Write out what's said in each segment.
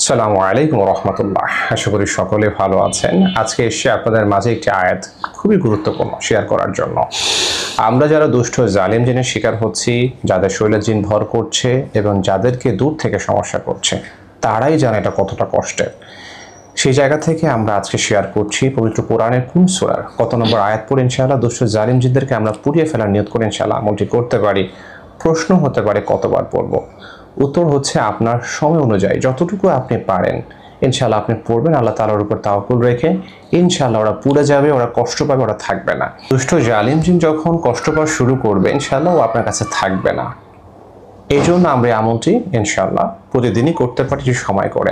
আসসালামু আলাইকুম রহমতুল্লাহ। আশা করি সকলে ভালো আছেন। আজকে এসে আপনাদের মাঝে একটি আয়াত খুবই গুরুত্বপূর্ণ শেয়ার করার জন্য। আমরা যারা দুষ্ট জালিম জিনের শিকার হচ্ছি, যাদের শরীরে জিন ভর করছে এবং যাদেরকে দূর থেকে সমস্যা করছে, তারাই জানে এটা কতটা কষ্টের। সেই জায়গা থেকে আমরা আজকে শেয়ার করছি পবিত্র কোরআনের কোন সূরার কত নম্বর আয়াত পড়ে ইনশাআল্লাহ দুষ্ট জালিম জিনদেরকে আমরা পুড়িয়ে ফেলার নিয়ত করে ইনশাআল্লাহ আমলটি করতে পারি। প্রশ্ন হতে পারে কতবার পড়ব? উত্তর হচ্ছে আপনার সময় অনুযায়ী যতটুকু আপনি পারেন ইনশাআল্লাহ আপনি পড়বেন। আল্লাহ তাআলার উপর তাওয়াক্কুল রেখে ইনশাআল্লাহ ওরা পুড়ে যাবে, ওরা কষ্ট পাবে, ওরা থাকবে না। দুষ্ট জালিম জিন যখন কষ্ট পাওয়া শুরু করবে ইনশাআল্লাহ ও আপনার কাছে থাকবে না। এই জন্য আমরা এই আমলটি ইনশাআল্লাহ প্রতিদিনই করতে পারি সময় করে।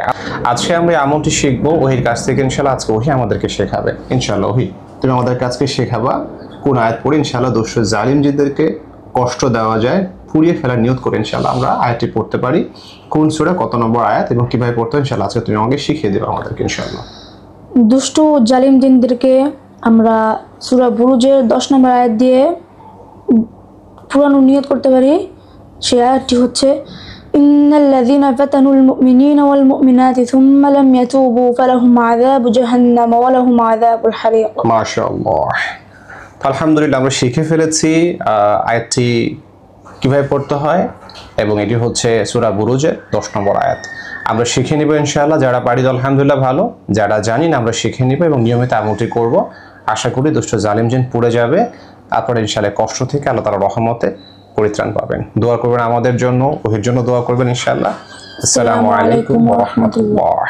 আজকে আমরা এই আমলটি শিখবো ওহির কাছ থেকে ইনশাআল্লাহ। আজকে ওহি আমাদেরকে শেখাবে ইনশাআল্লাহ। ওহি তুমি আমাদের কাছকে শেখাবা কোন আয়াত পড়ে ইনশাআল্লাহ দুষ্ট জালিম জিনদেরকে কষ্ট দেওয়া যায়, পুড়িয়ে ফেলার নিয়ত করে ইনশাআল্লাহ আমরা আয়াতটি পড়তে পারি। কোন সূরা কত নম্বর আয়াত এবং কিভাবে পড়তে হয় ইনশাআল্লাহ আজকে তুমি আমাকে শিখিয়ে দেবে আমাদেরকে ইনশাআল্লাহ। দুষ্ট জালিম জিনদেরকে আমরা সূরা বুরুজের 10 নম্বর আয়াত দিয়ে পুরানো নিয়ত করতে পারি। সেই আয়াতটি হচ্ছে ইন্নাল্লাযীনা ফাতানুল মুমিনিনা ওয়াল মুমিনাতি থুম্মা লাম ইয়াতুবু ফালাহুম আযাবু জাহান্নাম ওয়া লাহুম আযাবুল হারিক। মাশাআল্লাহ, আলহামদুলিল্লাহ আমরা শিখে ফেলেছি আয়াতটি কিভাবে পড়তে হয় এবং এটি হচ্ছে সূরা বুরুজের 10 নম্বর আয়াত। আমরা শিখে নিব ইনশাআল্লাহ। যারা পারি আলহামদুলিল্লাহ ভালো, যারা জানি না আমরা শিখে নিব এবং নিয়মিত আমলটি করব। আশা করি দুষ্ট জালিম জিন পুড়ে যাবে, আপনারা ইনশাআল্লাহ কষ্ট থেকে আল্লাহ তাআলার রহমতে পরিত্রাণ পাবেন। দোয়া করবেন আমাদের জন্য, ওহির জন্য দোয়া করবেন ইনশাআল্লাহ। আসসালামু আলাইকুম ওয়া রাহমাতুল্লাহ।